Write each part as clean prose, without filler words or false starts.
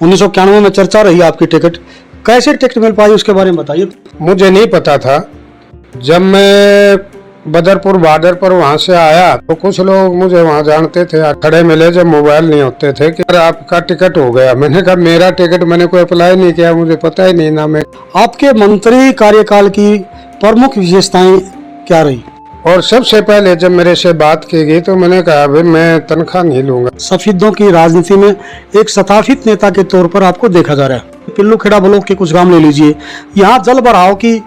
1991 में चर्चा रही आपकी टिकट, कैसे टिकट मिल पाई उसके बारे में बताइए। मुझे नहीं पता था। जब मैं बदरपुर बॉर्डर पर वहाँ से आया तो कुछ लोग मुझे वहाँ जानते थे, खड़े मिले जब मोबाइल नहीं होते थे कि आपका टिकट हो गया। मैंने कहा मेरा टिकट, मैंने कोई अप्लाई नहीं किया, मुझे पता ही नहीं ना। मैं आपके मंत्री कार्यकाल की प्रमुख विशेषताएं क्या रही? और सबसे पहले जब मेरे से बात की गई तो मैंने कहा भाई मैं तनख्वाह नहीं लूंगा। सफेदों की राजनीति में एक स्थापित नेता के तौर पर आपको देखा जा रहा है। पिल्लू खेड़ा ब्लॉक के कुछ गांव ले लीजिए, यहाँ जल भराव की,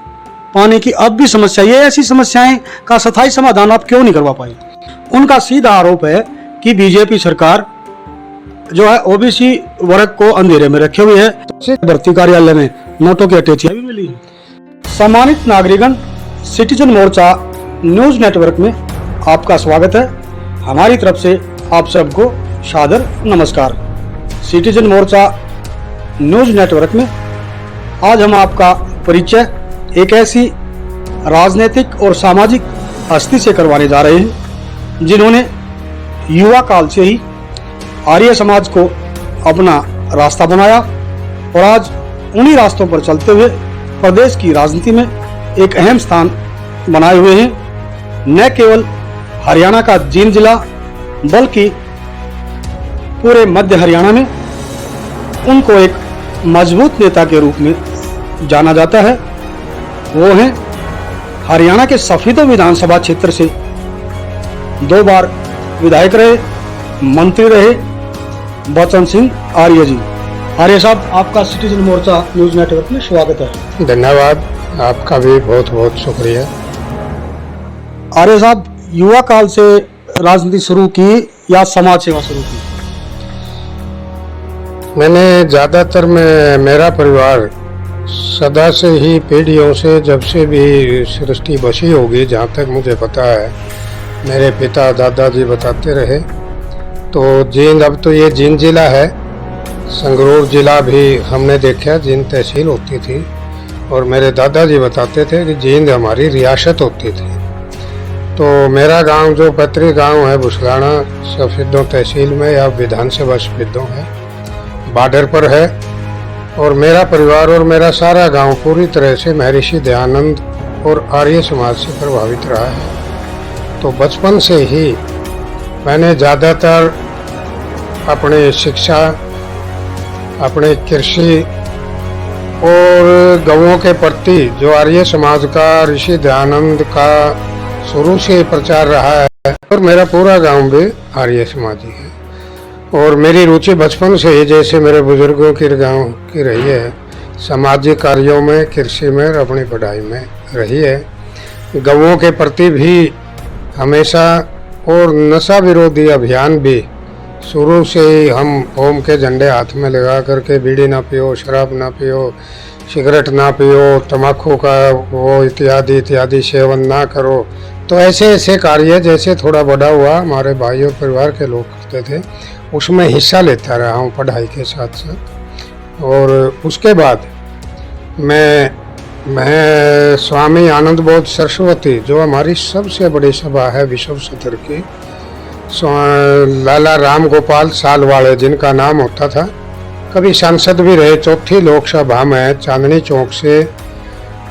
पानी की अब भी समस्या, ये ऐसी समस्याएं का स्थायी समाधान आप क्यों नहीं करवा पाई? उनका सीधा आरोप है कि बीजेपी सरकार जो है ओबीसी वर्ग को अंधेरे में रखे हुए है। भर्ती कार्यालय में नोटों की अटैचियां भी मिली है। सम्मानित नागरिकगण, सिटीजन मोर्चा न्यूज नेटवर्क में आपका स्वागत है। हमारी तरफ से आप सबको सादर नमस्कार। सिटीजन मोर्चा न्यूज नेटवर्क में आज हम आपका परिचय एक ऐसी राजनीतिक और सामाजिक हस्ती से करवाने जा रहे हैं जिन्होंने युवा काल से ही आर्य समाज को अपना रास्ता बनाया और आज उन्हीं रास्तों पर चलते हुए प्रदेश की राजनीति में एक अहम स्थान बनाए हुए हैं। न केवल हरियाणा का जींद जिला बल्कि पूरे मध्य हरियाणा में उनको एक मजबूत नेता के रूप में जाना जाता है। वो हैं हरियाणा के सफेदों विधानसभा क्षेत्र से 2 बार विधायक रहे, मंत्री रहे, बचन सिंह आर्य जी। आर्य साहब, आपका सिटीजन मोर्चा न्यूज नेटवर्क में स्वागत है। धन्यवाद, आपका भी बहुत बहुत शुक्रिया। आर्य साहब, युवा काल से राजनीति शुरू की या समाज सेवा शुरू की? मैंने ज़्यादातर मेरा परिवार सदा से ही पीढ़ियों से, जब से भी सृष्टि बसी होगी, जहाँ तक मुझे पता है, मेरे पिता दादाजी बताते रहे। तो जींद, अब तो ये जींद जिला है, संगरूर जिला भी हमने देखा, जींद तहसील होती थी। और मेरे दादाजी बताते थे कि जींद हमारी रियासत होती थी। तो मेरा गांव जो पैतृक गांव है बुसलाना, सफेदों तहसील में या विधानसभा सफेदों है, बॉर्डर पर है। और मेरा परिवार और मेरा सारा गांव पूरी तरह से महर्षि दयानंद और आर्य समाज से प्रभावित रहा है। तो बचपन से ही मैंने ज़्यादातर अपनी शिक्षा, अपने कृषि और गौओं के प्रति जो आर्य समाज का, ऋषि दयानंद का शुरू से प्रचार रहा है। और मेरा पूरा गांव भी आर्य समाजी है। और मेरी रुचि बचपन से ही, जैसे मेरे बुजुर्गों की गांव की रही है, सामाजिक कार्यों में, कृषि में और अपनी पढ़ाई में रही है। गौओं के प्रति भी हमेशा, और नशा विरोधी अभियान भी शुरू से ही हम ओम के झंडे हाथ में लगा करके बीड़ी ना पियो, शराब ना पियो, सिगरेट ना पियो, तम्बाकू का वो इत्यादि इत्यादि सेवन ना करो। तो ऐसे ऐसे कार्य जैसे थोड़ा बड़ा हुआ, हमारे भाई और परिवार के लोग करते थे, उसमें हिस्सा लेता रहा हूँ पढ़ाई के साथ साथ। और उसके बाद मैं स्वामी आनंद बोध सरस्वती, जो हमारी सबसे बड़ी सभा है विश्व स्तर की, लाला राम गोपाल सालवाड़े जिनका नाम होता था, कभी सांसद भी रहे, 4थी लोकसभा में चांदनी चौक से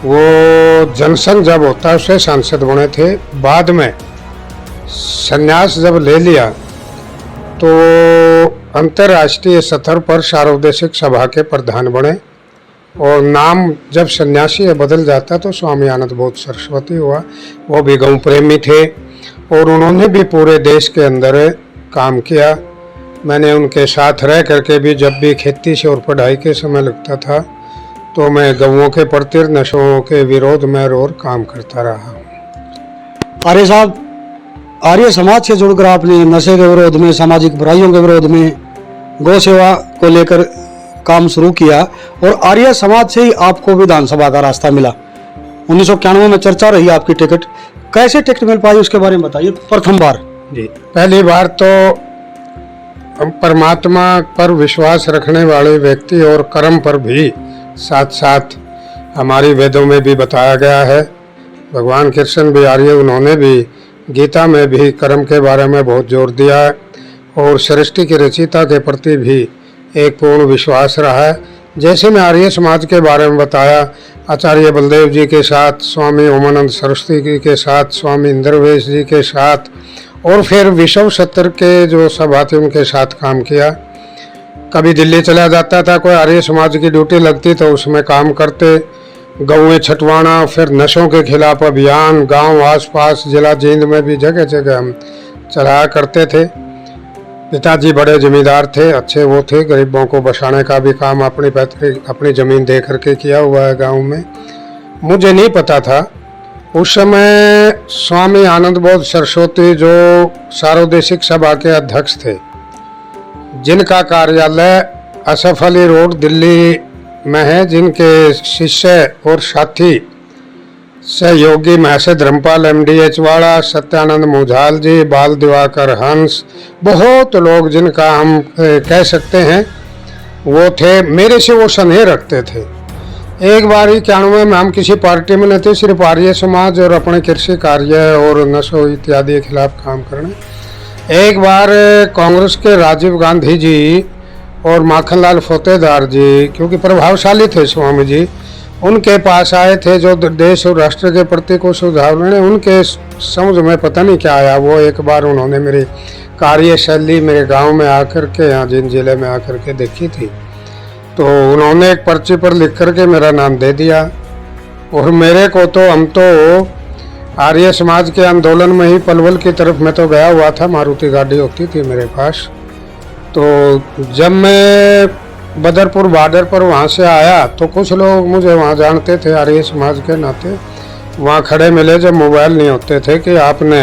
वो जनसंघ जब होता है उससे सांसद बने थे। बाद में संन्यास जब ले लिया तो अंतर्राष्ट्रीय स्तर पर सार्वदेशिक सभा के प्रधान बने। और नाम जब सन्यासी बदल जाता तो स्वामी आनंद बोध सरस्वती हुआ। वो भी गौ प्रेमी थे और उन्होंने भी पूरे देश के अंदर काम किया। मैंने उनके साथ रह करके भी, जब भी खेती से और पढ़ाई के समय लगता था, तो मैं गौओं के प्रति, नशों के विरोध में और काम करता रहा। आर्य साहब, आर्य समाज से जुड़कर आपने नशे के विरोध में, सामाजिक बुराइयों के विरोध में, गौ सेवा को लेकर काम शुरू किया और आर्य समाज से ही आपको विधानसभा का रास्ता मिला। 1991 में चर्चा रही आपकी टिकट, कैसे टिकट मिल पाई उसके बारे में बताइए। प्रथम बार जी, पहली बार तो परमात्मा पर विश्वास रखने वाले व्यक्ति और कर्म पर भी साथ साथ हमारी वेदों में भी बताया गया है। भगवान कृष्ण भी आर्य, उन्होंने भी गीता में भी कर्म के बारे में बहुत जोर दिया है। और सृष्टि की रचयिता के प्रति भी एक पूर्ण विश्वास रहा है। जैसे मैं आर्य समाज के बारे में बताया, आचार्य बलदेव जी के साथ, स्वामी ओमानंद सरस्वती जी के साथ, स्वामी इंद्रवेश जी के साथ, और फिर विश्व सत्र के जो सभा थे उनके साथ काम किया। कभी दिल्ली चला जाता था, कोई आर्य समाज की ड्यूटी लगती तो उसमें काम करते। गौएं छटवाना, फिर नशों के खिलाफ अभियान, गांव आसपास जिला जींद में भी जगह जगह हम चलाया करते थे। पिताजी बड़े जमींदार थे, अच्छे वो थे, गरीबों को बसाने का भी काम अपनी ज़मीन दे करके किया हुआ है गांव में। मुझे नहीं पता था उस समय स्वामी आनंद बोध सरस्वती जो सार्वदेशिक सभा के अध्यक्ष थे, जिनका कार्यालय असफ अली रोड दिल्ली में है, जिनके शिष्य और साथी सहयोगी महर्षि धर्मपाल MDH वाला, सत्यानंद मुझाल जी, बाल दिवाकर हंस, बहुत लोग जिनका हम कह सकते हैं वो थे। मेरे से वो स्नेह रखते थे। एक बार 91 में हम किसी पार्टी में नहीं थे, सिर्फ आर्य समाज और अपने कृषि कार्य और नशो इत्यादि के खिलाफ काम करने। एक बार कांग्रेस के राजीव गांधी जी और माखनलाल फोतेदार जी, क्योंकि प्रभावशाली थे स्वामी जी, उनके पास आए थे जो देश और राष्ट्र के प्रति को सुझाव लेने। उनके समझ में पता नहीं क्या आया, वो एक बार उन्होंने मेरी कार्यशैली मेरे गांव में आकर के, यहाँ जिन जिले में आकर के देखी थी, तो उन्होंने एक पर्ची पर लिख करके मेरा नाम दे दिया। और मेरे को तो, हम तो आर्य समाज के आंदोलन में ही पलवल की तरफ में तो गया हुआ था, मारुति गाड़ी होती थी मेरे पास। तो जब मैं बदरपुर बॉर्डर पर वहाँ से आया तो कुछ लोग मुझे वहाँ जानते थे आर्य समाज के नाते, वहाँ खड़े मिले जब मोबाइल नहीं होते थे कि आपने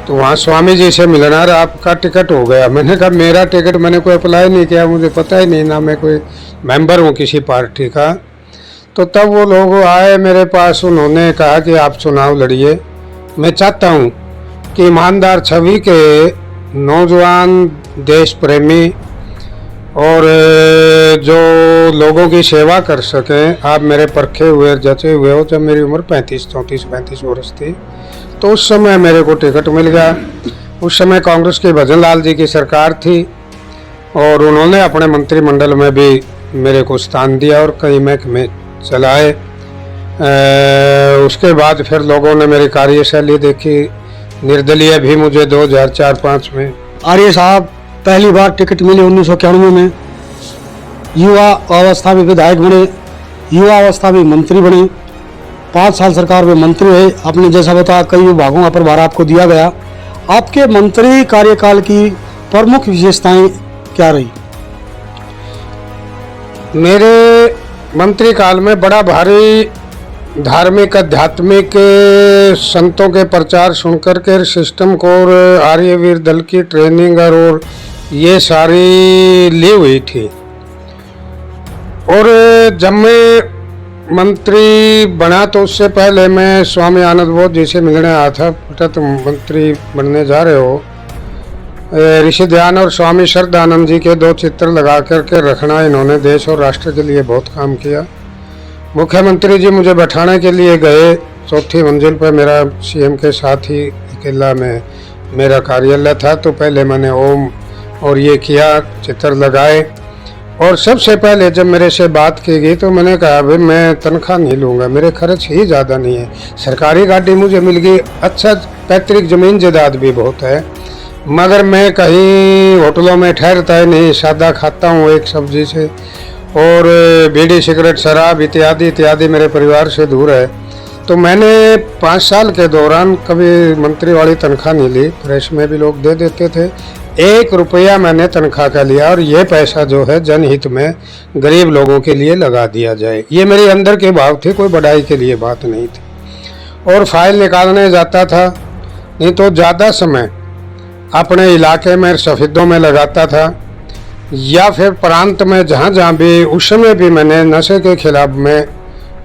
तो वहाँ स्वामी जी से मिलना और आपका टिकट हो गया। मैंने कहा मेरा टिकट मैंने कोई अप्लाई नहीं किया, मुझे पता ही नहीं, ना मैं कोई मेंबर हूँ किसी पार्टी का। तो तब वो लोग आए मेरे पास, उन्होंने कहा कि आप चुनाव लड़िए। मैं चाहता हूँ कि ईमानदार छवि के नौजवान, देश प्रेमी और जो लोगों की सेवा कर सकें, आप मेरे परखे हुए, जचे हुए हो। जब मेरी उम्र 35 वर्ष थी तो उस समय मेरे को टिकट मिल गया। उस समय कांग्रेस के भजन लाल जी की सरकार थी और उन्होंने अपने मंत्रिमंडल में भी मेरे को स्थान दिया और कई महकमे चलाए। उसके बाद फिर लोगों ने मेरी कार्यशैली देखी, निर्दलीय भी मुझे 2004-05 में। आर्य साहब पहली बार टिकट मिली 1991 में, युवा अवस्था में विधायक बने, युवा अवस्था में मंत्री बने, 5 साल सरकार में मंत्री रहे। आपने जैसा बताया कई विभागों का प्रभार आपको दिया गया। आपके मंत्री कार्यकाल की प्रमुख विशेषताएं क्या रही? मेरे मंत्री काल में बड़ा भारी धार्मिक, आध्यात्मिक संतों के प्रचार सुनकर के सिस्टम को और आर्यवीर दल की ट्रेनिंग और ये सारी ली हुई थी। और जब मैं मंत्री बना तो उससे पहले मैं स्वामी आनंद बोध जी से मिलने आया था। बेटा तुम मंत्री बनने जा रहे हो, ऋषि ध्यान और स्वामी श्रद्धानंद जी के 2 चित्र लगा करके रखना। इन्होंने देश और राष्ट्र के लिए बहुत काम किया। मुख्यमंत्री जी मुझे बैठाने के लिए गए, 4थी मंजिल पर मेरा CM के साथ ही किला में मेरा कार्यालय था। तो पहले मैंने ओम और ये किया, चित्र लगाए। और सबसे पहले जब मेरे से बात की गई तो मैंने कहा भाई मैं तनख्वाह नहीं लूँगा, मेरे खर्च ही ज़्यादा नहीं है, सरकारी गाड़ी मुझे मिल गई, अच्छा पैतृक ज़मीन जायदाद भी बहुत है, मगर मैं कहीं होटलों में ठहरता ही नहीं, सादा खाता हूँ एक सब्जी से, और बीड़ी सिगरेट शराब इत्यादि इत्यादि मेरे परिवार से दूर है। तो मैंने 5 साल के दौरान कभी मंत्री वाली तनख्वाह नहीं ली। प्रेस में भी लोग दे देते थे, 1 रुपया मैंने तनख्वाह का लिया और ये पैसा जो है जनहित में गरीब लोगों के लिए लगा दिया जाए, ये मेरे अंदर के भाव थे, कोई बढ़ाई के लिए बात नहीं थी। और फाइल निकालने जाता था, नहीं तो ज़्यादा समय अपने इलाके में सफेदों में लगाता था या फिर प्रांत में जहाँ जहाँ भी। उस समय भी मैंने नशे के खिलाफ में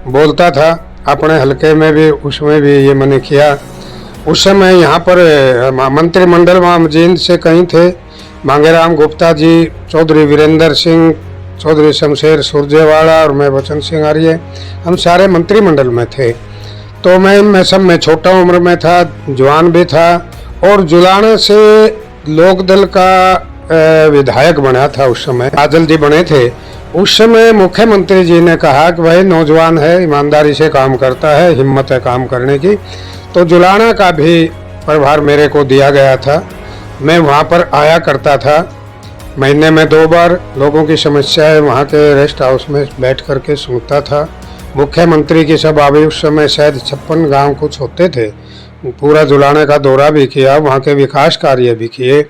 बोलता था, अपने हलके में भी उसमें भी ये मैंने किया। उस समय यहाँ पर मंत्रिमंडल में जींद से कहीं थे, मांगेराम गुप्ता जी, चौधरी वीरेंद्र सिंह, चौधरी शमशेर सुरजेवाला और मैं बचन सिंह आर्य, हम सारे मंत्रिमंडल में थे। तो मैं सब में छोटा उम्र में था, जवान भी था। और जुलाने से लोकदल का विधायक बना था उस समय, बादल जी बने थे, उस समय मुख्यमंत्री जी ने कहा कि भाई नौजवान है, ईमानदारी से काम करता है, हिम्मत है काम करने की, तो जुलाना का भी प्रभार मेरे को दिया गया था। मैं वहाँ पर आया करता था, महीने में 2 बार लोगों की समस्याएं वहाँ के रेस्ट हाउस में बैठ करके सुनता था। मुख्यमंत्री की सभा भी उस समय शायद 56 गांव कुछ होते थे, पूरा जुलाने का दौरा भी किया, वहाँ के विकास कार्य भी किए।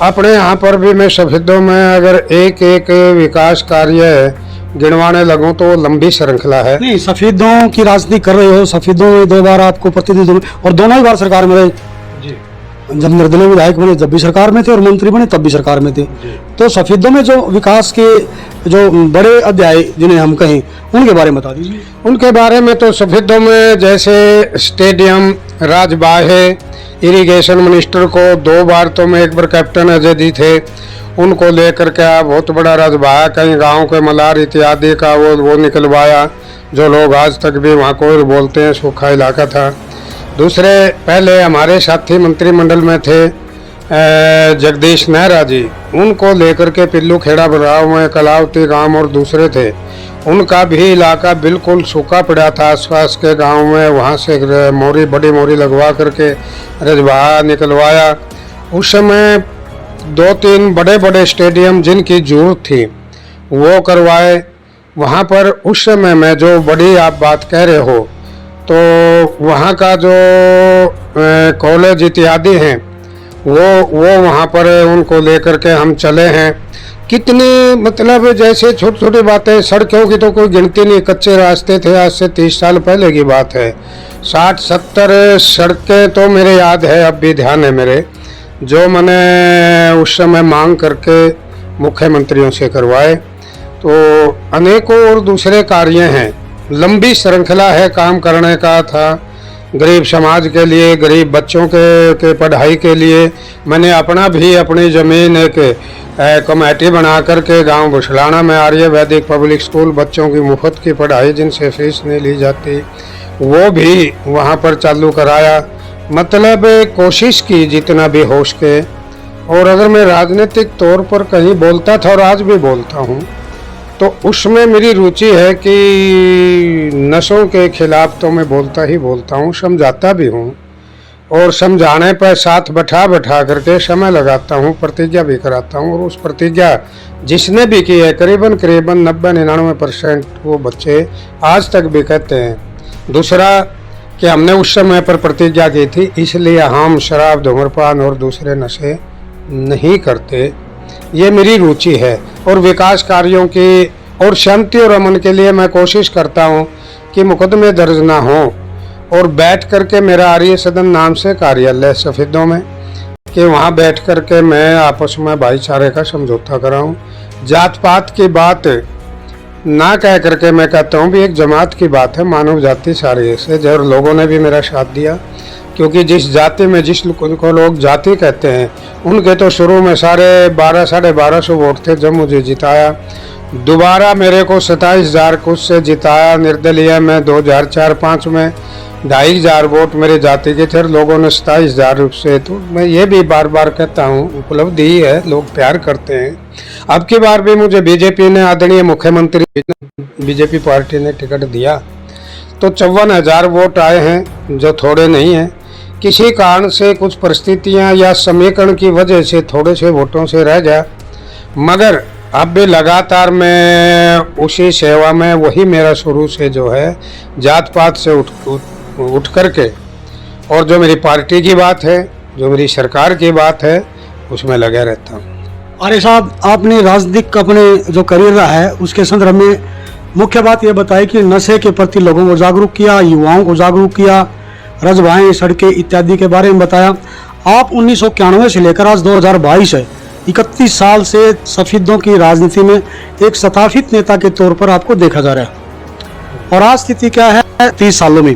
अपने यहाँ पर भी मैं सफेदों में अगर एक एक विकास कार्य गिनवाने लगूं तो लंबी श्रृंखला है। नहीं, सफेदों की राजनीति कर रहे हो, सफेदों में 2 बार आपको प्रतिनिधित्व और दोनों ही बार सरकार में रहे जी। जब निर्दलीय विधायक बने जब भी सरकार में थे और मंत्री बने तब भी सरकार में थे। तो सफेदों में जो विकास के जो बड़े अध्याय जिन्हें हम कहें उनके बारे में बता दीजिए। उनके बारे में तो सफेदों में जैसे स्टेडियम, राजबाग है, इरिगेशन मिनिस्टर को 2 बार, तो मैं 1 बार कैप्टन अजय जी थे, उनको लेकर के बहुत बड़ा राजबाग, कई गाँव के मलार इत्यादि का वो निकलवाया, जो लोग आज तक भी वहाँ को बोलते हैं सूखा इलाका था। दूसरे पहले हमारे साथी मंत्रिमंडल में थे जगदीश नेहरा जी, उनको लेकर के पिल्लू खेड़ा बराव में कलावती गांव और दूसरे थे, उनका भी इलाका बिल्कुल सूखा पड़ा था। आसपास के गांव में वहां से मोरी, बड़ी मोरी लगवा करके रजबहा निकलवाया। उस समय 2-3 बड़े बड़े स्टेडियम जिनकी जरूरत थी वो करवाए। वहाँ पर उस समय में जो बड़ी आप बात कह रहे हो, तो वहाँ का जो कॉलेज इत्यादि हैं वो वहाँ पर उनको लेकर के हम चले हैं। कितनी मतलब जैसे छोटी छोटी बातें, सड़कों की तो कोई गिनती नहीं, कच्चे रास्ते थे, आज से 30 साल पहले की बात है। 60-70 सड़कें तो मेरे याद है, अब भी ध्यान है मेरे, जो मैंने उस समय मांग करके मुख्यमंत्रियों से करवाए। तो अनेकों और दूसरे कार्य हैं, लंबी श्रृंखला है काम करने का था। गरीब समाज के लिए, गरीब बच्चों के पढ़ाई के लिए मैंने अपना भी अपनी ज़मीन एक कमेटी बना करके गांव बुसलाना में आर्य वैदिक पब्लिक स्कूल, बच्चों की मुफ्त की पढ़ाई जिनसे फीस नहीं ली जाती, वो भी वहाँ पर चालू कराया। मतलब कोशिश की जितना भी हो सके। और अगर मैं राजनीतिक तौर पर कहीं बोलता था और आज भी बोलता हूँ, तो उसमें मेरी रुचि है कि नशों के खिलाफ तो मैं बोलता ही बोलता हूँ, समझाता भी हूँ, और समझाने पर साथ बैठा करके समय लगाता हूँ, प्रतिज्ञा भी कराता हूँ। और उस प्रतिज्ञा जिसने भी की है करीबन 90-99% वो बच्चे आज तक भी कहते हैं। दूसरा कि हमने उस समय पर प्रतिज्ञा की थी, इसलिए हम शराब, धूम्रपान और दूसरे नशे नहीं करते। ये मेरी रुचि है। और विकास कार्यों की और शांति और अमन के लिए मैं कोशिश करता हूँ कि मुकदमे दर्ज ना हो। और बैठ करके मेरा आर्य सदन नाम से कार्यालय सफेदों में, कि वहाँ बैठ करके मैं आपस में भाईचारे का समझौता कराऊँ। जात पात की बात ना कह करके मैं कहता हूँ भी एक जमात की बात है, मानव जाति सारी से, जो लोगों ने भी मेरा साथ दिया। क्योंकि जिस जाति में जिस को लोग जाति कहते हैं, उनके तो शुरू में सारे 1200-1250 वोट थे। जब मुझे जिताया, दोबारा मेरे को 27,000 कुछ से जिताया निर्दलीय में 2004-05 में 2,500 वोट मेरे जाति के थे, लोगों ने 27,000 से। तो मैं ये भी बार बार कहता हूँ उपलब्धि ही है, लोग प्यार करते हैं। अब की बार भी मुझे बीजेपी ने, आदरणीय मुख्यमंत्री बीजेपी पार्टी ने टिकट दिया, तो 54,000 वोट आए हैं, जो थोड़े नहीं हैं। किसी कारण से कुछ परिस्थितियां या समीकरण की वजह से थोड़े से वोटों से रह गया, मगर अब भी लगातार मैं उसी सेवा में, वही मेरा शुरू से जो है जात पात से उठ करके, और जो मेरी पार्टी की बात है, जो मेरी सरकार की बात है, उसमें लगा रहता हूँ। आर्य साहब, आपने राजनीतिक अपने जो करियर रहा है उसके संदर्भ में मुख्य बात यह बताई कि नशे के प्रति लोगों को जागरूक किया, युवाओं को जागरूक किया, रजबाहें, सड़कें इत्यादि के बारे में बताया। आप 1991 से लेकर आज 2022 है, 31 साल से सफेदों की राजनीति में एक स्थापित नेता के तौर पर आपको देखा जा रहा है। और आज स्थिति क्या है 30 सालों में?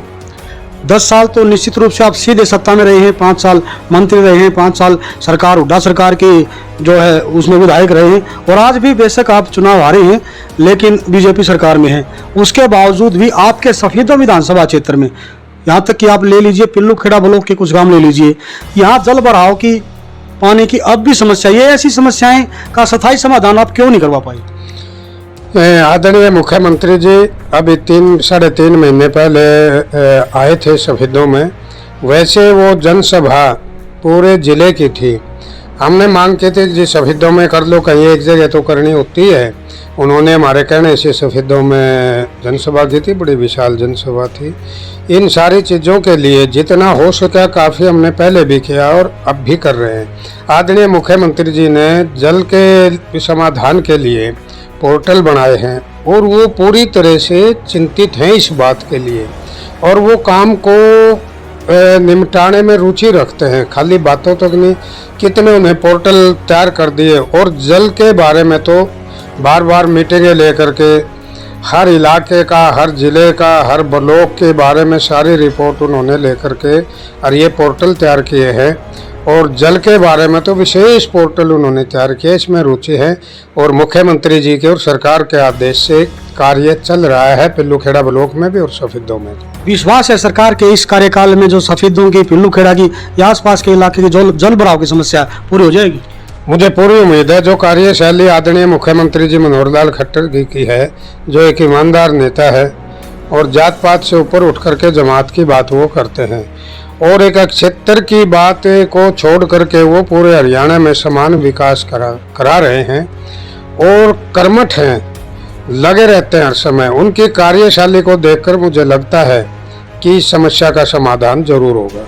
10 साल तो निश्चित रूप से आप सीधे सत्ता में रहे हैं, 5 साल मंत्री रहे हैं, 5 साल सरकार, हुड्डा सरकार की जो है उसमें विधायक रहे हैं, और आज भी बेशक आप चुनाव हारे हैं लेकिन बीजेपी सरकार में हैं। उसके बावजूद भी आपके सफेदों विधानसभा क्षेत्र में, यहाँ तक कि आप ले लीजिए पिल्लू खेड़ा ब्लॉक के कुछ गांव ले लीजिए, यहाँ जल भराव की पानी की अब भी समस्या, ये ऐसी समस्याएं का स्थायी समाधान आप क्यों नहीं करवा पाए? आदरणीय मुख्यमंत्री जी अभी 3-3.5 महीने पहले आए थे शहीदों में। वैसे वो जनसभा पूरे जिले की थी। हमने मांग की थी जी शहीदों में कर लो, कहीं एक जगह तो करनी होती है। उन्होंने हमारे कहने से शहीदों में जनसभा की थी, बड़ी विशाल जनसभा थी। इन सारी चीज़ों के लिए जितना हो सका काफ़ी हमने पहले भी किया और अब भी कर रहे हैं। आदरणीय मुख्यमंत्री जी ने जल के समाधान के लिए पोर्टल बनाए हैं और वो पूरी तरह से चिंतित हैं इस बात के लिए और वो काम को निपटाने में रुचि रखते हैं, खाली बातों तक नहीं। कितने उन्हें पोर्टल तैयार कर दिए और जल के बारे में तो बार बार मीटिंगें लेकर के हर इलाके का, हर ज़िले का, हर ब्लॉक के बारे में सारी रिपोर्ट उन्होंने लेकर के और ये पोर्टल तैयार किए हैं। और जल के बारे में तो विशेष पोर्टल उन्होंने तैयार किया, इसमें रुचि है और मुख्यमंत्री जी के और सरकार के आदेश से कार्य चल रहा है पिल्लूखेड़ा ब्लॉक में भी और सफेदों में। विश्वास है सरकार के इस कार्यकाल में जो सफेदों की, पिल्लूखेड़ा की या आसपास के इलाके की जल भराव की समस्या पूरी हो जाएगी? मुझे पूरी उम्मीद है। जो कार्यशैली आदरणीय मुख्यमंत्री जी मनोहर लाल खट्टर जी की है, जो एक ईमानदार नेता है और जात पात से ऊपर उठ करके जमात की बात वो करते हैं और एक क्षेत्र की बात को छोड़ करके वो पूरे हरियाणा में समान विकास करा रहे हैं और कर्मठ हैं, लगे रहते हैं हर समय। उनकी कार्यशैली को देखकर मुझे लगता है कि इस समस्या का समाधान जरूर होगा।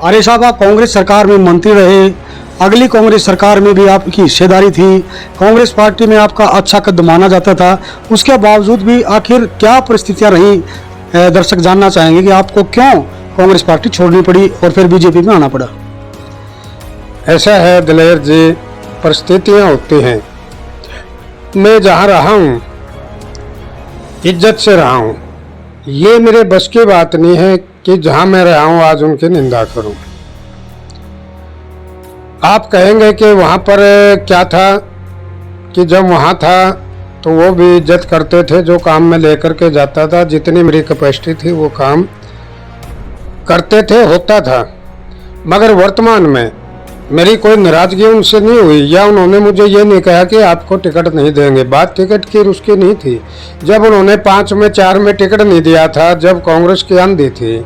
आर्य साहब, आप कांग्रेस सरकार में मंत्री रहे, अगली कांग्रेस सरकार में भी आपकी हिस्सेदारी थी, कांग्रेस पार्टी में आपका अच्छा कद माना जाता था, उसके बावजूद भी आखिर क्या परिस्थितियां रही? दर्शक जानना चाहेंगे कि आपको क्यों कांग्रेस पार्टी छोड़नी पड़ी और फिर बीजेपी में आना पड़ा। ऐसा है दिलेर जी, परिस्थितियां होती हैं। मैं जहाँ रहा हूँ इज्जत से रहा हूँ, ये मेरे बस की बात नहीं है कि जहाँ मैं रहा हूँ आज उनकी निंदा करूँ। आप कहेंगे कि वहाँ पर क्या था कि जब वहाँ था तो वो भी इज्जत करते थे, जो काम में लेकर के जाता था, जितनी मेरी कैपेसिटी थी वो काम करते थे, होता था। मगर वर्तमान में मेरी कोई नाराजगी उनसे नहीं हुई या उन्होंने मुझे ये नहीं कहा कि आपको टिकट नहीं देंगे। बात टिकट की उसकी नहीं थी। जब उन्होंने 5 में 4 में टिकट नहीं दिया था, जब कांग्रेस की आंधी थी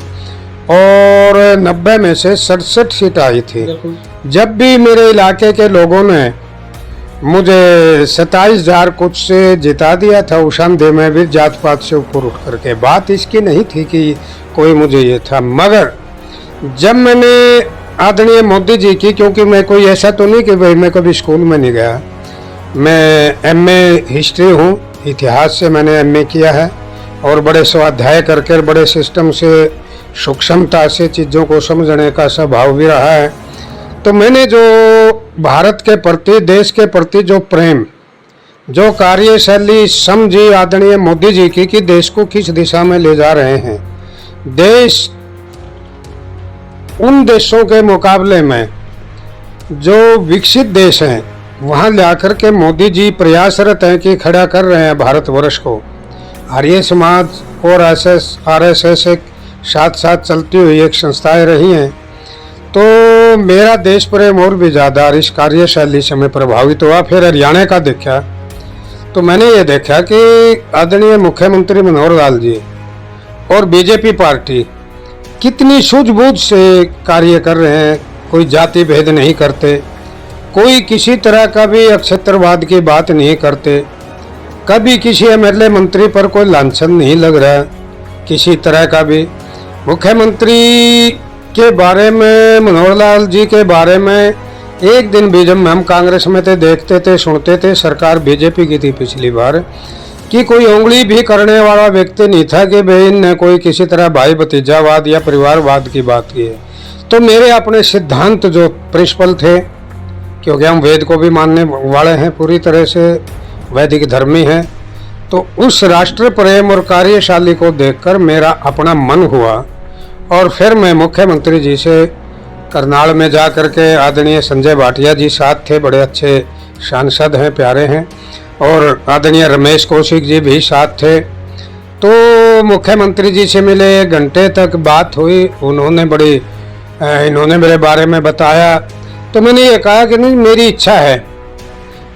और 90 में से 67 सीट आई थी, जब भी मेरे इलाके के लोगों ने मुझे 27,000 कुछ से जिता दिया था, उशानदेह में भी जात पात से ऊपर उठ करके। बात इसकी नहीं थी कि कोई मुझे ये था। मगर जब मैंने आदरणीय मोदी जी की, क्योंकि मैं कोई ऐसा तो नहीं कि भाई मैं कभी स्कूल में नहीं गया, मैं MA हिस्ट्री हूँ, इतिहास से मैंने MA किया है और बड़े स्वाध्याय करके बड़े सिस्टम से सूक्ष्मता से चीज़ों को समझने का स्वभाव भी रहा है। तो मैंने जो भारत के प्रति, देश के प्रति जो प्रेम, जो कार्यशैली समझी आदरणीय मोदी जी की कि देश को किस दिशा में ले जा रहे हैं, देश उन देशों के मुकाबले में जो विकसित देश हैं वहाँ ले आकर के मोदी जी प्रयासरत हैं कि खड़ा कर रहे हैं भारतवर्ष को। आर्य समाज और RSS एक साथ साथ चलती हुई एक संस्थाएं रही हैं। तो मेरा देश प्रेम और भी ज़्यादा इस कार्यशैली से मैं प्रभावित हुआ। फिर हरियाणा का देखा तो मैंने ये देखा कि आदरणीय मुख्यमंत्री मनोहर लाल जी और बीजेपी पार्टी कितनी सूझबूझ से कार्य कर रहे हैं। कोई जाति भेद नहीं करते, कोई किसी तरह का भी अक्षत्रवाद की बात नहीं करते, कभी किसी MLA मंत्री पर कोई लांछन नहीं लग रहा किसी तरह का भी। मुख्यमंत्री के बारे में, मनोहर लाल जी के बारे में एक दिन भी जब हम कांग्रेस में थे देखते थे, सुनते थे, सरकार बीजेपी की थी पिछली बार, कि कोई उंगली भी करने वाला व्यक्ति नहीं था कि भाई ने कोई किसी तरह भाई भतीजावाद या परिवारवाद की बात की है। तो मेरे अपने सिद्धांत जो प्रिंसिपल थे, क्योंकि हम वेद को भी मानने वाले हैं, पूरी तरह से वैदिक धर्मी हैं, तो उस राष्ट्र प्रेम और कार्यशैली को देखकर मेरा अपना मन हुआ और फिर मैं मुख्यमंत्री जी से करनाल में जा कर के, आदरणीय संजय भाटिया जी साथ थे, बड़े अच्छे सांसद हैं, प्यारे हैं, और आदरणीय रमेश कौशिक जी भी साथ थे। तो मुख्यमंत्री जी से मिले, 1 घंटे तक बात हुई। इन्होंने मेरे बारे में बताया। तो मैंने ये कहा कि नहीं, मेरी इच्छा है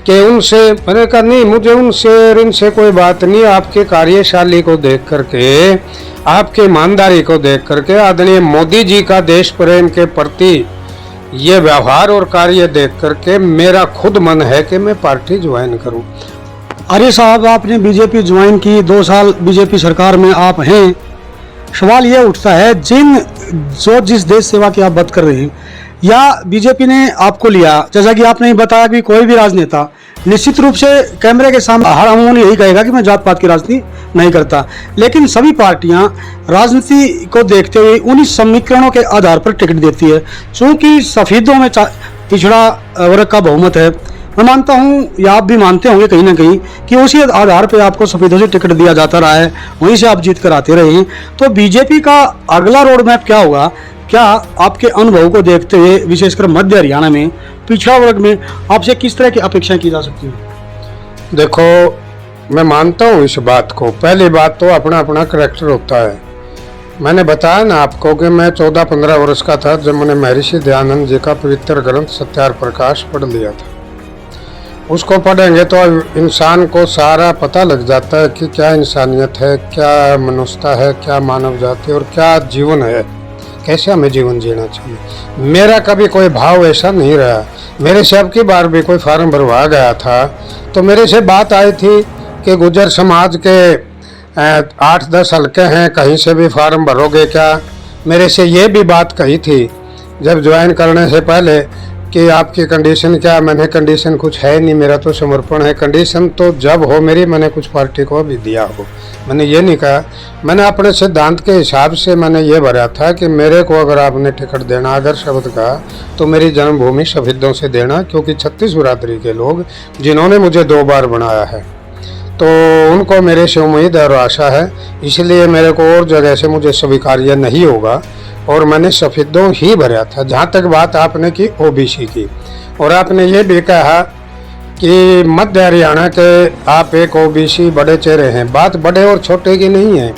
कि उनसे, मैंने कहा नहीं, मुझे उनसे और इनसे कोई बात नहीं, आपके कार्यशैली को देख करके, आपके ईमानदारी को देख करके, आदरणीय मोदी जी का देश प्रेम के प्रति ये व्यवहार और कार्य देख करके मेरा खुद मन है कि मैं पार्टी ज्वाइन करूं। आर्य साहब, आपने बीजेपी ज्वाइन की, 2 साल बीजेपी सरकार में आप हैं। सवाल ये उठता है, जिस देश सेवा की आप बात कर रहे हैं, या बीजेपी ने आपको लिया, जैसा कि आपने बताया कि कोई भी राजनेता निश्चित रूप से कैमरे के सामने हर अमूमन यही कहेगा कि मैं जात पात की राजनीति नहीं करता, लेकिन सभी पार्टियां राजनीति को देखते हुए उन्हीं समीकरणों के आधार पर टिकट देती है। चूंकि सफेदों में पिछड़ा वर्ग का बहुमत है, मैं मानता हूं, या आप भी मानते होंगे कहीं ना कहीं, कि उसी आधार पर आपको सफेदों से टिकट दिया जाता रहा है, वहीं से आप जीत कर आते रहे हैं। तो बीजेपी का अगला रोड मैप क्या होगा? क्या आपके अनुभव को देखते हुए, विशेषकर मध्य हरियाणा में पिछड़ा वर्ग में, आपसे किस तरह की अपेक्षाएं की जा सकती हैं? देखो, मैं मानता हूँ इस बात को। पहली बात तो अपना अपना करैक्टर होता है। मैंने बताया ना आपको कि मैं 14-15 वर्ष का था जब मैंने महर्षि दयानंद जी का पवित्र ग्रंथ सत्यार प्रकाश पढ़ लिया था। उसको पढ़ेंगे तो इंसान को सारा पता लग जाता है कि क्या इंसानियत है, क्या मनुष्यता है, क्या मानव जाति और क्या जीवन है, कैसे हमें जीवन जीना चाहिए। मेरा कभी कोई भाव ऐसा नहीं रहा। मेरे से अब की बार भी कोई फार्म भरवा गया था तो मेरे से बात आई थी कि गुजर समाज के 8-10 हल्के हैं, कहीं से भी फार्म भरोगे क्या? मेरे से ये भी बात कही थी जब ज्वाइन करने से पहले कि आपकी कंडीशन क्या? मैंने कंडीशन कुछ है नहीं, मेरा तो समर्पण है। कंडीशन तो जब हो मेरी, मैंने कुछ पार्टी को भी दिया हो, मैंने ये नहीं कहा। मैंने अपने सिद्धांत के हिसाब से मैंने ये भरा था कि मेरे को अगर आपने टिकट देना अगर शब्द का, तो मेरी जन्मभूमि शहीदों से देना, क्योंकि 36 बिरादरी के लोग जिन्होंने मुझे 2 बार बनाया है तो उनको मेरे से उम्मीद और आशा है, इसलिए मेरे को और जगह से मुझे स्वीकार्य नहीं होगा और मैंने सफेदों ही भरा था। जहाँ तक बात आपने की ओबीसी की, और आपने ये भी कहा कि मध्य हरियाणा के आप एक ओबीसी बड़े चेहरे हैं। बात बड़े और छोटे की नहीं है,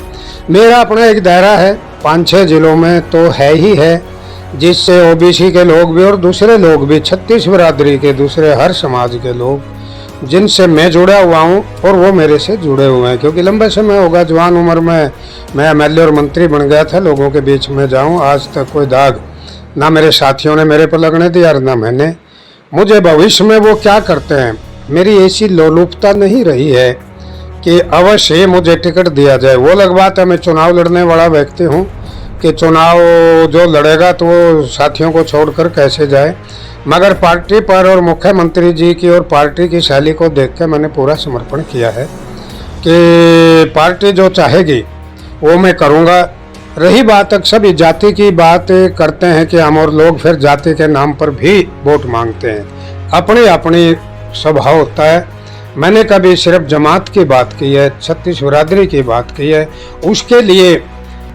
मेरा अपना एक दायरा है 5-6 जिलों में तो है ही है, जिससे ओबीसी के लोग भी और दूसरे लोग भी, 36 बिरादरी के दूसरे हर समाज के लोग जिनसे मैं जुड़ा हुआ हूँ और वो मेरे से जुड़े हुए हैं। क्योंकि लंबे समय होगा, जवान उम्र में मैं एमएलए और मंत्री बन गया था, लोगों के बीच में जाऊँ, आज तक कोई दाग ना मेरे साथियों ने मेरे पर लगने दिया ना मैंने। मुझे भविष्य में वो क्या करते हैं, मेरी ऐसी लोलुपता नहीं रही है कि अवश्य मुझे टिकट दिया जाए। वो अलग बात है, मैं चुनाव लड़ने वाला व्यक्ति हूँ कि चुनाव जो लड़ेगा तो वो साथियों को छोड़कर कैसे जाए, मगर पार्टी पर और मुख्यमंत्री जी की और पार्टी की शैली को देख के मैंने पूरा समर्पण किया है कि पार्टी जो चाहेगी वो मैं करूँगा। रही बात अक्सर भी जाति की बात करते हैं कि हम, और लोग फिर जाति के नाम पर भी वोट मांगते हैं, अपनी अपनी स्वभाव होता है। मैंने कभी सिर्फ जमात की बात की है, 36 बिरादरी की बात की है, उसके लिए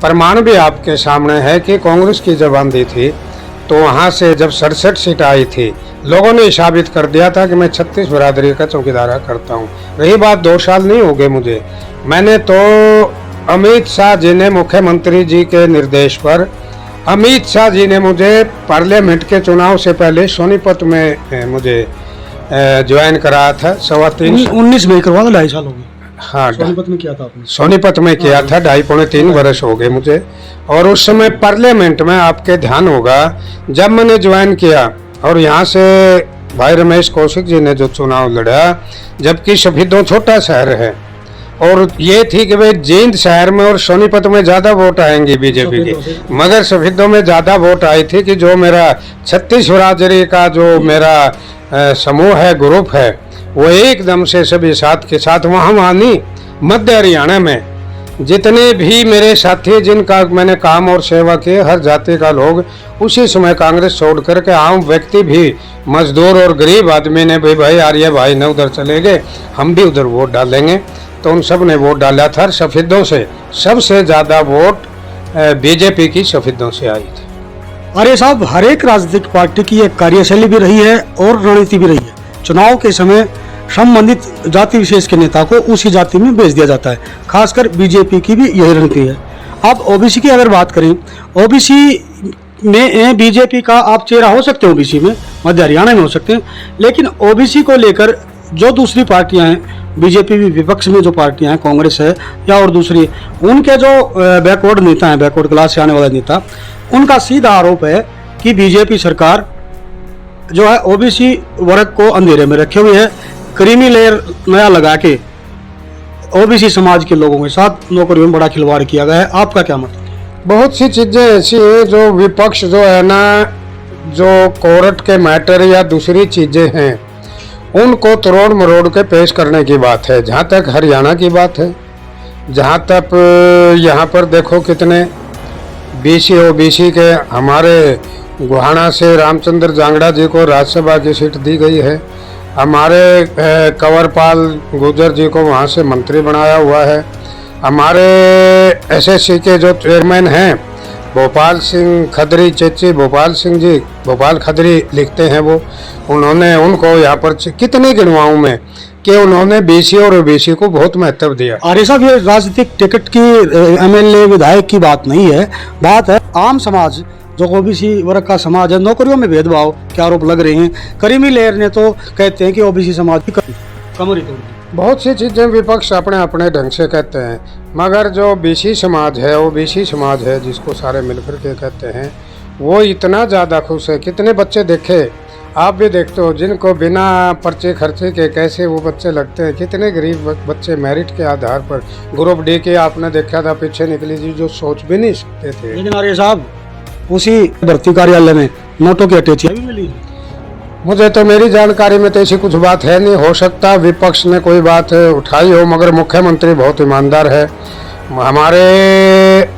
प्रमाण भी आपके सामने है कि कांग्रेस की जब आंधी थी तो वहाँ से जब 67 सीट आई थी, लोगों ने साबित कर दिया था कि मैं 36 बिरादरी का चौकीदारा करता हूँ। रही बात 2 साल नहीं हो गए मुझे, मैंने तो अमित शाह जी ने, मुख्यमंत्री जी के निर्देश पर अमित शाह जी ने मुझे पार्लियामेंट के चुनाव से पहले सोनीपत में मुझे ज्वाइन कराया था। 19 में करवा दो, 2.5 साल हो गए। हाँ, सोनीपत में किया था आपने? सोनीपत में किया था, 2.5-3 वर्ष हो गए मुझे। और उस समय पार्लियामेंट में आपके ध्यान होगा जब मैंने ज्वाइन किया, और यहाँ से भाई रमेश कौशिक जी ने जो चुनाव लड़ा, जबकि शहीदों छोटा शहर है, और ये थी कि भाई जींद शहर में और सोनीपत में ज़्यादा वोट आएंगे बीजेपी के, मगर शहीदों में ज़्यादा वोट आई थी कि जो मेरा 36 बिरादरी का जो मेरा समूह है, ग्रुप है, वो एकदम से सभी साथ के साथ वहाँ मानी। मध्य हरियाणा में जितने भी मेरे साथी जिनका मैंने काम और सेवा किए, हर जाति का लोग, उसी समय कांग्रेस छोड़ करके आम व्यक्ति भी, मजदूर और गरीब आदमी ने भी, भाई आर्य भाई न उधर चले गए, हम भी उधर वोट डालेंगे, तो उन सब ने वोट डाला था। सफेदों से सबसे ज़्यादा वोट बीजेपी की सफेदों से आई थी। आर्य साहब, हर एक राजनीतिक पार्टी की एक कार्यशैली भी रही है और रणनीति भी रही है। चुनाव के समय संबंधित जाति विशेष के नेता को उसी जाति में भेज दिया जाता है, खासकर बीजेपी की भी यही रणनीति है। अब ओबीसी की अगर बात करें, ओबीसी में बीजेपी का आप चेहरा हो सकते हो ओबीसी में, मध्य हरियाणा में हो सकते हैं, लेकिन ओबीसी को लेकर जो दूसरी पार्टियां हैं, बीजेपी भी विपक्ष में जो पार्टियां हैं, कांग्रेस है या और दूसरी, उनके जो बैकवर्ड नेता हैं, बैकवर्ड क्लास से आने वाले नेता, उनका सीधा आरोप है कि बीजेपी सरकार जो है ओबीसी वर्ग को अंधेरे में रखे हुए है, क्रीमी लेयर नया लगा के ओबीसी समाज के लोगों के साथ नौकरियों में बड़ा खिलवाड़ किया गया है। आपका क्या मतलब? बहुत सी चीजें ऐसी है जो विपक्ष जो है ना, जो कोर्ट के मैटर या दूसरी चीजें हैं, उनको तोड़ मरोड़ के पेश करने की बात है। जहाँ तक हरियाणा की बात है, जहाँ तक यहाँ पर देखो कितने बीसी ओबीसी के, हमारे गुहाना से रामचंद्र जांगड़ा जी को राज्यसभा की सीट दी गई है, हमारे कंवरपाल गुर्जर जी को वहाँ से मंत्री बनाया हुआ है, हमारे एसएससी के जो चेयरमैन हैं भोपाल सिंह खदरी, चेची भोपाल सिंह जी, भोपाल खदरी लिखते हैं वो, उन्होंने उनको यहाँ पर कितने गिनवाऊँ में कि उन्होंने बीसी और ओबीसी को बहुत महत्व दिया। आर्य साहब, ये राजनीतिक टिकट की एमएलए विधायक की बात नहीं है, बात है आम समाज जो ओबीसी वर्ग का समाज है, नौकरियों में भेदभाव के आरोप लग रहे हैं। करीमी लेयर ने तो कहते हैं कि ओबीसी समाज की कमर ही तोड़ दी। बहुत सी चीज़ें विपक्ष अपने अपने ढंग से कहते हैं, मगर जो बीसी समाज है, ओबीसी समाज है, जिसको सारे मिलकर के कहते हैं, वो इतना ज़्यादा खुश है। कितने बच्चे देखे, आप भी देखते हो, जिनको बिना पर्चे खर्चे के कैसे वो बच्चे लगते हैं। कितने गरीब बच्चे मेरिट के आधार पर, ग्रुप डी के आपने देखा था पीछे निकली जी, जो सोच भी नहीं सकते थे। लेकिन आर्य साहब, उसी भर्ती कार्यालय में नोटों की अटैचियां भी मिली। मुझे तो मेरी जानकारी में तो ऐसी कुछ बात है नहीं, हो सकता विपक्ष ने कोई बात उठाई हो, मगर मुख्यमंत्री बहुत ईमानदार है। हमारे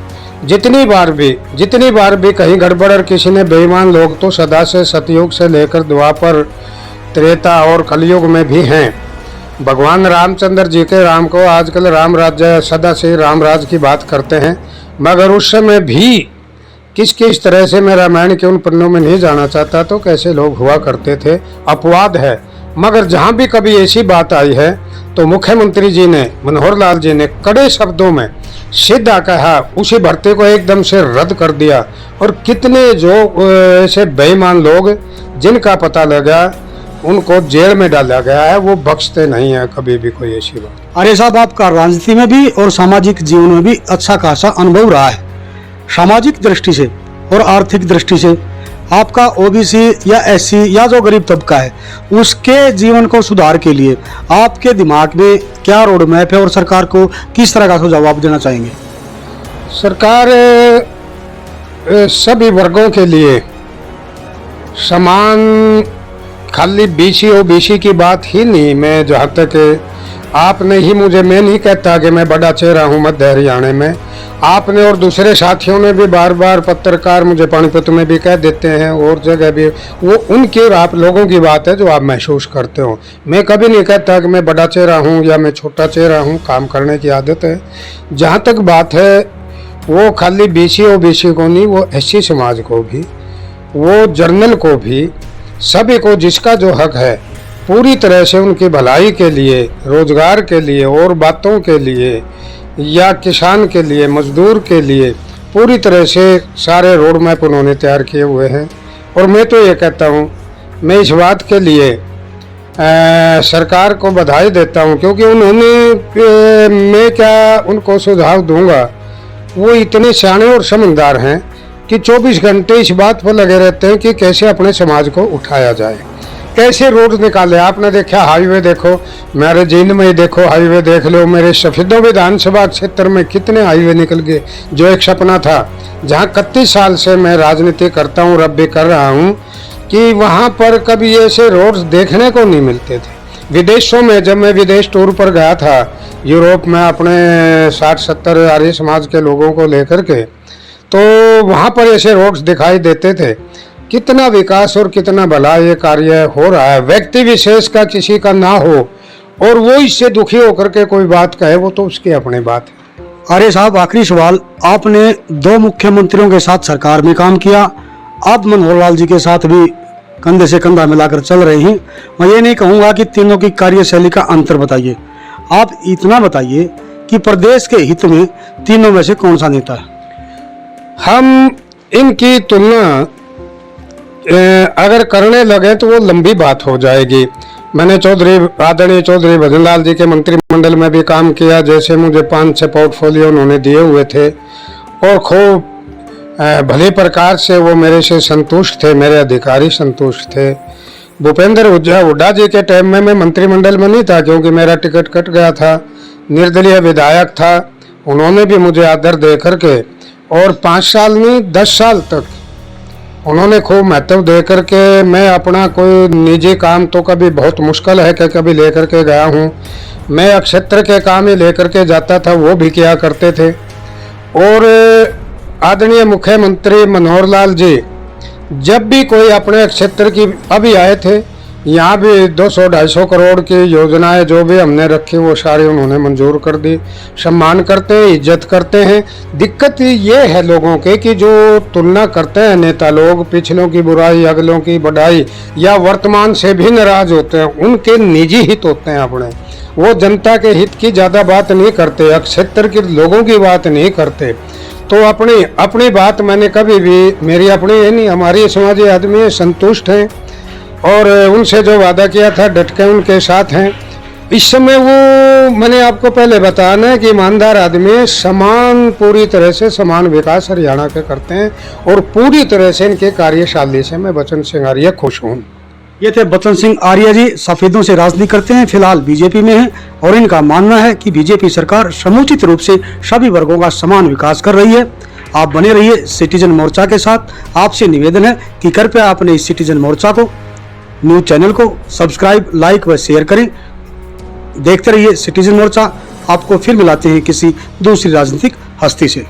जितनी बार भी कहीं गड़बड़ और किसी ने बेईमान लोग तो सदा से सतयुग से लेकर द्वापर, त्रेता और कलयुग में भी हैं। भगवान रामचंद्र जी के राम को आजकल राम राज्य, सदा से राम राज की बात करते हैं, मगर उस समय भी किस तरह से, मैं रामायण के उन पन्नों में नहीं जाना चाहता तो कैसे लोग हुआ करते थे, अपवाद है। मगर जहाँ भी कभी ऐसी बात आई है तो मुख्यमंत्री जी ने, मनोहर लाल जी ने कड़े शब्दों में सीधा कहा, उसी भर्ती को एकदम से रद्द कर दिया। और कितने जो ऐसे बेईमान लोग जिनका पता लगा उनको जेल में डाला गया है, वो बख्शते नहीं है कभी भी कोई ऐसी बात। आर्य साहब, आपका राजनीति में भी और सामाजिक जीवन में भी अच्छा खासा अनुभव रहा है। सामाजिक दृष्टि से और आर्थिक दृष्टि से आपका ओबीसी या एससी या जो गरीब तबका है, उसके जीवन को सुधार के लिए आपके दिमाग में क्या रोड मैप है और सरकार को किस तरह का सुझाव आप देना चाहेंगे? सरकार सभी वर्गों के लिए समान, खाली बीसी ओबीसी की बात ही नहीं। मैं जहाँ तक आपने ही मुझे, मैं नहीं कहता कि मैं बड़ा चेहरा हूँ मध्य हरियाणा में, आपने और दूसरे साथियों ने भी बार बार, पत्रकार मुझे पानीपत में भी कह देते हैं और जगह भी, वो उनकी और आप लोगों की बात है जो आप महसूस करते हो। मैं कभी नहीं कहता कि मैं बड़ा चेहरा हूँ या मैं छोटा चेहरा हूँ, काम करने की आदत है। जहाँ तक बात है वो खाली बीसी ओबीसी को नहीं, वो एससी समाज को भी, वो जर्नल को भी, सभी को जिसका जो हक है पूरी तरह से उनकी भलाई के लिए, रोजगार के लिए और बातों के लिए, या किसान के लिए, मजदूर के लिए पूरी तरह से सारे रोड मैप उन्होंने तैयार किए हुए हैं। और मैं तो ये कहता हूँ, मैं इस बात के लिए सरकार को बधाई देता हूँ, क्योंकि उन्होंने, मैं क्या उनको सुझाव दूंगा, वो इतने सियाने और समझदार हैं कि 24 घंटे इस बात पर लगे रहते हैं कि कैसे अपने समाज को उठाया जाए, कैसे रोड निकाले। आपने देखा हाईवे, देखो मेरे जींद में ही देखो हाईवे देख लो, मेरे सफेदों विधानसभा क्षेत्र में कितने हाईवे निकल गए। जो एक सपना था, जहाँ 31 साल से मैं राजनीति करता हूँ, रब भी कर रहा हूँ, कि वहाँ पर कभी ऐसे रोड्स देखने को नहीं मिलते थे। विदेशों में जब मैं विदेश टूर पर गया था, यूरोप में, अपने 60-70 आर्य समाज के लोगों को लेकर के, तो वहाँ पर ऐसे रोड्स दिखाई देते थे। कितना विकास और कितना भला ये कार्य हो रहा है। व्यक्ति विशेष का किसी का ना हो और वो इससे दुखी होकर के कोई बात कहे, वो तो उसकी अपनी बात है। आर्य साहब, आखिरी सवाल, आपने 2 मुख्यमंत्रियों के साथ सरकार में काम किया, आप मनोहर लाल जी के साथ भी कंधे से कंधा मिलाकर चल रहे हैं। मैं ये नहीं कहूँगा कि तीनों की कार्यशैली का अंतर बताइए, आप इतना बताइए कि प्रदेश के हित में तीनों में से कौन सा नेता है? हम इनकी तुलना अगर करने लगे तो वो लंबी बात हो जाएगी। मैंने आदरणीय चौधरी भजनलाल जी के मंत्रिमंडल में भी काम किया, जैसे मुझे 5-6 पोर्टफोलियो उन्होंने दिए हुए थे और खूब भली प्रकार से वो मेरे से संतुष्ट थे, मेरे अधिकारी संतुष्ट थे। भूपेंद्र हुड्डा जी के टाइम में मैं मंत्रिमंडल में नहीं था क्योंकि मेरा टिकट कट गया था, निर्दलीय विधायक था। उन्होंने भी मुझे आदर दे करके और 5 साल नहीं 10 साल तक उन्होंने खूब महत्व दे करके, मैं अपना कोई निजी काम तो कभी बहुत मुश्किल है कि कभी लेकर के गया हूँ, मैं क्षेत्र के काम ही लेकर के जाता था, वो भी किया करते थे। और आदरणीय मुख्यमंत्री मनोहर लाल जी जब भी कोई अपने क्षेत्र की अभी आए थे, यहाँ भी 200-250 करोड़ की योजनाएं जो भी हमने रखी वो सारी उन्होंने मंजूर कर दी। सम्मान करते हैं, इज्जत करते हैं। दिक्कत ये है लोगों के कि जो तुलना करते हैं नेता लोग, पिछलों की बुराई अगलों की बढ़ाई या वर्तमान से भी नाराज होते हैं, उनके निजी हित होते हैं अपने, वो जनता के हित की ज़्यादा बात नहीं करते, क्षेत्र के लोगों की बात नहीं करते। तो अपनी बात मैंने कभी भी, मेरी अपनी है नहीं, हमारी समाजी आदमी संतुष्ट हैं और उनसे जो वादा किया था डट के उनके साथ हैं। इस समय वो मैंने आपको पहले बताना है कि ईमानदार आदमी समान, पूरी तरह से समान विकास हरियाणा के करते हैं और पूरी तरह से इनके कार्यशैली से मैं बचन सिंह आर्य खुश हूँ। ये थे बचन सिंह आर्य जी, सफेदों से राजनीति करते हैं, फिलहाल बीजेपी में हैं और इनका मानना है कि बीजेपी सरकार समुचित रूप से सभी वर्गों का समान विकास कर रही है। आप बने रहिए सिटीजन मोर्चा के साथ। आपसे निवेदन है कि कृपया अपने इस सिटीजन मोर्चा को, न्यूज चैनल को सब्सक्राइब, लाइक व शेयर करें। देखते रहिए सिटीजन मोर्चा। आपको फिर मिलाते हैं किसी दूसरी राजनीतिक हस्ती से।